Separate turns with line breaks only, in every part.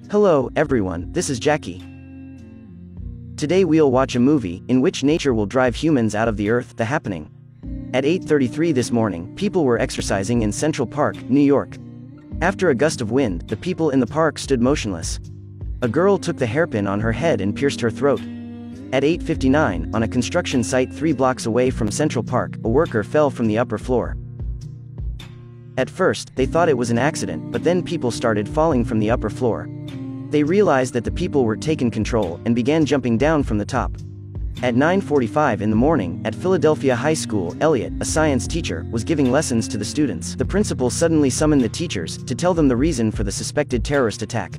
Hello, everyone, this is Jackie. Today we'll watch a movie in which nature will drive humans out of the earth. The Happening. At 8:33 this morning, people were exercising in Central Park, New York. After a gust of wind, the people in the park stood motionless. A girl took the hairpin on her head and pierced her throat. At 8:59, on a construction site 3 blocks away from Central Park, a worker fell from the upper floor. At first, they thought it was an accident, but then people started falling from the upper floor. They realized that the people were taking control and began jumping down from the top. At 9:45 in the morning, at Philadelphia High School, Elliot, a science teacher, was giving lessons to the students. The principal suddenly summoned the teachers to tell them the reason for the suspected terrorist attack.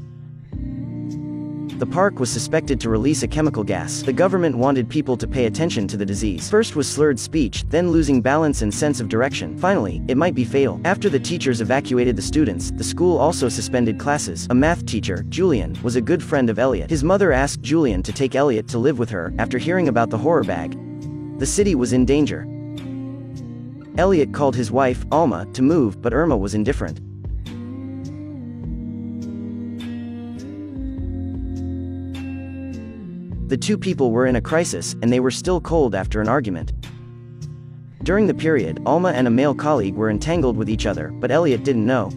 The park was suspected to release a chemical gas. The government wanted people to pay attention to the disease. First was slurred speech, then losing balance and sense of direction. Finally, it might be fatal. After the teachers evacuated the students, the school also suspended classes. A math teacher, Julian, was a good friend of Elliot. His mother asked Julian to take Elliot to live with her after hearing about the horror bag. The city was in danger. Elliot called his wife, Alma, to move, but Irma was indifferent. The two people were in a crisis, and they were still cold after an argument. During the period, Alma and a male colleague were entangled with each other, but Elliot didn't know.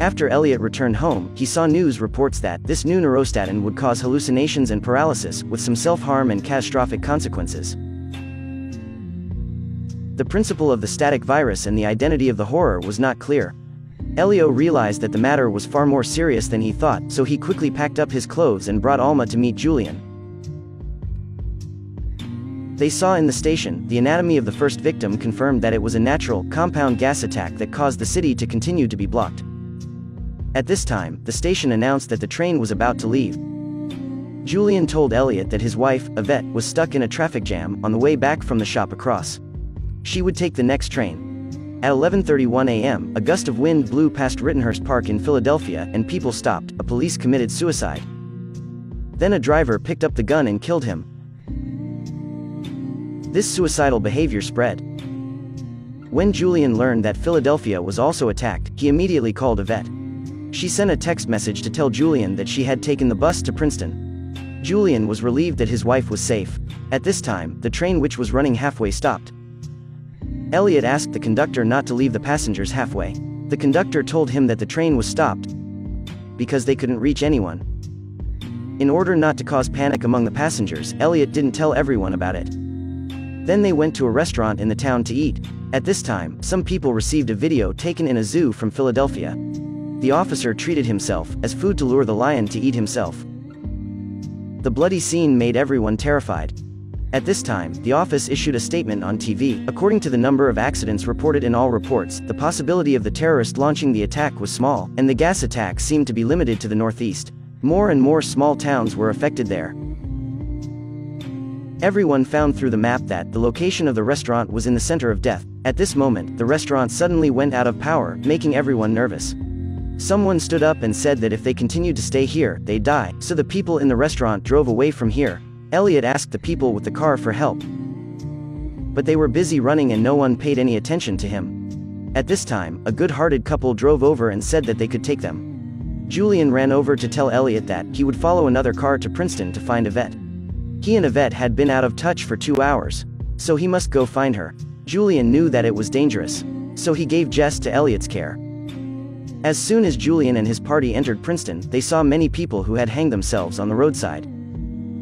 After Elliot returned home, he saw news reports that this new neurostatin would cause hallucinations and paralysis, with some self-harm and catastrophic consequences. The principle of the static virus and the identity of the horror was not clear. Elio realized that the matter was far more serious than he thought, so he quickly packed up his clothes and brought Alma to meet Julian. They saw in the station, the anatomy of the first victim confirmed that it was a natural, compound gas attack that caused the city to continue to be blocked. At this time, the station announced that the train was about to leave. Julian told Elliot that his wife, Yvette, was stuck in a traffic jam on the way back from the shop across. She would take the next train. At 11:31 a.m., a gust of wind blew past Rittenhurst Park in Philadelphia and people stopped. A police committed suicide. Then a driver picked up the gun and killed him. This suicidal behavior spread. When Julian learned that Philadelphia was also attacked, he immediately called Yvette. She sent a text message to tell Julian that she had taken the bus to Princeton. Julian was relieved that his wife was safe. At this time, the train, which was running halfway, stopped. Elliot asked the conductor not to leave the passengers halfway. The conductor told him that the train was stopped because they couldn't reach anyone. In order not to cause panic among the passengers, Elliot didn't tell everyone about it. Then they went to a restaurant in the town to eat. At this time, some people received a video taken in a zoo from Philadelphia. The officer treated himself as food to lure the lion to eat himself. The bloody scene made everyone terrified. At this time, the office issued a statement on TV. According to the number of accidents reported in all reports, the possibility of the terrorist launching the attack was small, and the gas attack seemed to be limited to the northeast. More and more small towns were affected there. Everyone found through the map that the location of the restaurant was in the center of death. At this moment, the restaurant suddenly went out of power, making everyone nervous. Someone stood up and said that if they continued to stay here, they'd die, so the people in the restaurant drove away from here. Elliot asked the people with the car for help, but they were busy running and no one paid any attention to him. At this time, a good-hearted couple drove over and said that they could take them. Julian ran over to tell Elliot that he would follow another car to Princeton to find Yvette. He and Yvette had been out of touch for 2 hours, so he must go find her. Julian knew that it was dangerous, so he gave Jess to Elliot's care. As soon as Julian and his party entered Princeton, they saw many people who had hanged themselves on the roadside.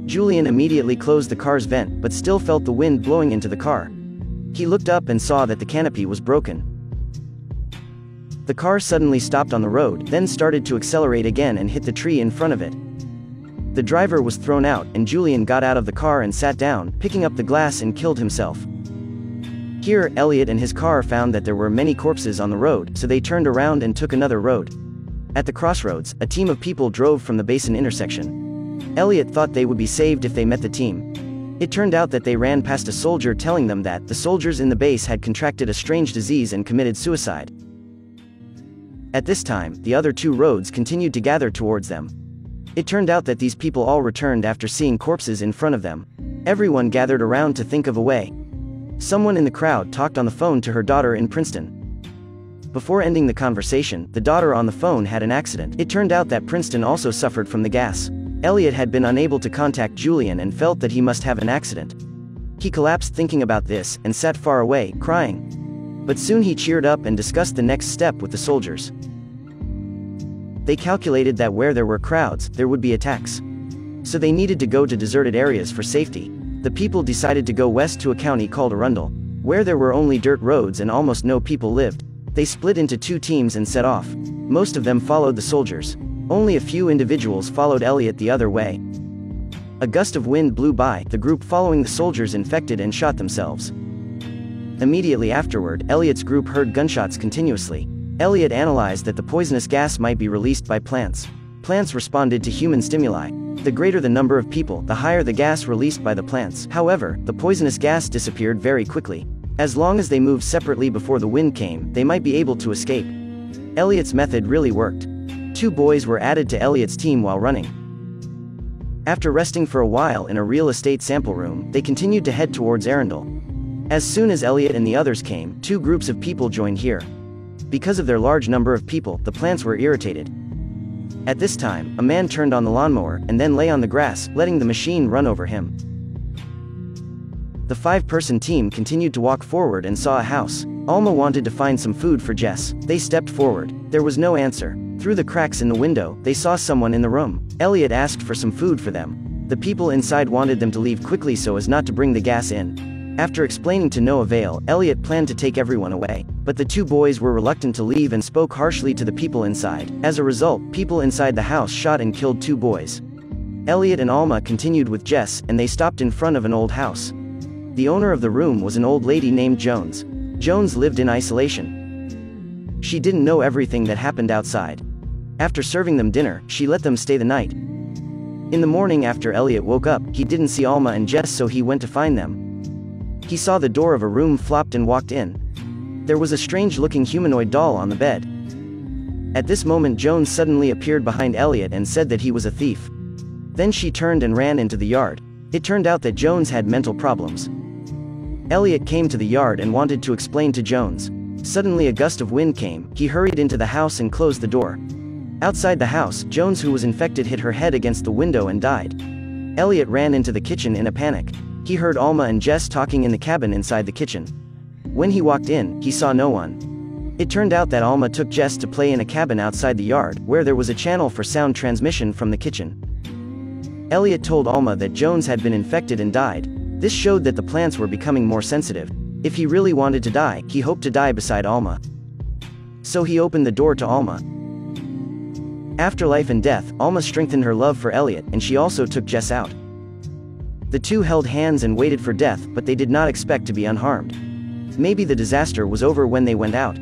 Julian immediately closed the car's vent, but still felt the wind blowing into the car. He looked up and saw that the canopy was broken. The car suddenly stopped on the road, then started to accelerate again and hit the tree in front of it. The driver was thrown out, and Julian got out of the car and sat down, picking up the glass, and killed himself. Here, Elliot and his car found that there were many corpses on the road, so they turned around and took another road. At the crossroads, a team of people drove from the Basin intersection. Elliot thought they would be saved if they met the team. It turned out that they ran past a soldier telling them that the soldiers in the base had contracted a strange disease and committed suicide. At this time, the other 2 roads continued to gather towards them. It turned out that these people all returned after seeing corpses in front of them. Everyone gathered around to think of a way. Someone in the crowd talked on the phone to her daughter in Princeton. Before ending the conversation, the daughter on the phone had an accident. It turned out that Princeton also suffered from the gas. Elliot had been unable to contact Julian and felt that he must have an accident. He collapsed thinking about this, and sat far away, crying. But soon he cheered up and discussed the next step with the soldiers. They calculated that where there were crowds, there would be attacks. So they needed to go to deserted areas for safety. The people decided to go west to a county called Arundel, where there were only dirt roads and almost no people lived. They split into 2 teams and set off. Most of them followed the soldiers. Only a few individuals followed Elliot the other way. A gust of wind blew by, the group following the soldiers infected and shot themselves. Immediately afterward, Elliot's group heard gunshots continuously. Elliot analyzed that the poisonous gas might be released by plants. Plants responded to human stimuli. The greater the number of people, the higher the gas released by the plants. However, the poisonous gas disappeared very quickly. As long as they moved separately before the wind came, they might be able to escape. Elliot's method really worked. 2 boys were added to Elliot's team while running. After resting for a while in a real estate sample room, they continued to head towards Arundel. As soon as Elliot and the others came, 2 groups of people joined here. Because of their large number of people, the plants were irritated. At this time, a man turned on the lawnmower, and then lay on the grass, letting the machine run over him. The 5-person team continued to walk forward and saw a house. Alma wanted to find some food for Jess. They stepped forward. There was no answer. Through the cracks in the window, they saw someone in the room. Elliot asked for some food for them. The people inside wanted them to leave quickly so as not to bring the gas in. After explaining to no avail, Elliot planned to take everyone away. But the 2 boys were reluctant to leave and spoke harshly to the people inside. As a result, people inside the house shot and killed 2 boys. Elliot and Alma continued with Jess, and they stopped in front of an old house. The owner of the room was an old lady named Jones. Jones lived in isolation. She didn't know everything that happened outside. After serving them dinner, she let them stay the night. In the morning after Elliot woke up, he didn't see Alma and Jess, so he went to find them. He saw the door of a room flopped and walked in. There was a strange-looking humanoid doll on the bed. At this moment, Jones suddenly appeared behind Elliot and said that he was a thief. Then she turned and ran into the yard. It turned out that Jones had mental problems. Elliot came to the yard and wanted to explain to Jones. Suddenly a gust of wind came. He hurried into the house and closed the door. Outside the house, Jones, who was infected, hit her head against the window and died. Elliot ran into the kitchen in a panic. He heard Alma and Jess talking in the cabin inside the kitchen. When he walked in, he saw no one. It turned out that Alma took Jess to play in a cabin outside the yard, where there was a channel for sound transmission from the kitchen. Elliot told Alma that Jones had been infected and died. This showed that the plants were becoming more sensitive. If he really wanted to die, he hoped to die beside Alma. So he opened the door to Alma. After life and death, Alma strengthened her love for Elliot, and she also took Jess out. The 2 held hands and waited for death, but they did not expect to be unharmed. Maybe the disaster was over when they went out.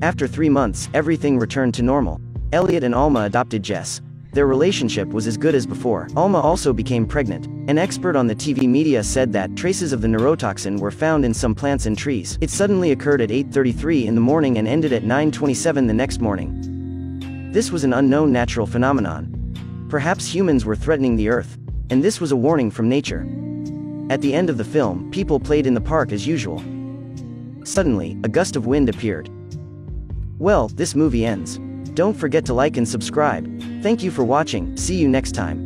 After 3 months, everything returned to normal. Elliot and Alma adopted Jess. Their relationship was as good as before. Alma also became pregnant. An expert on the TV media said that traces of the neurotoxin were found in some plants and trees. It suddenly occurred at 8:33 in the morning and ended at 9:27 the next morning. This was an unknown natural phenomenon. Perhaps humans were threatening the Earth. And this was a warning from nature. At the end of the film, people played in the park as usual. Suddenly, a gust of wind appeared. Well, this movie ends. Don't forget to like and subscribe. Thank you for watching. See you next time.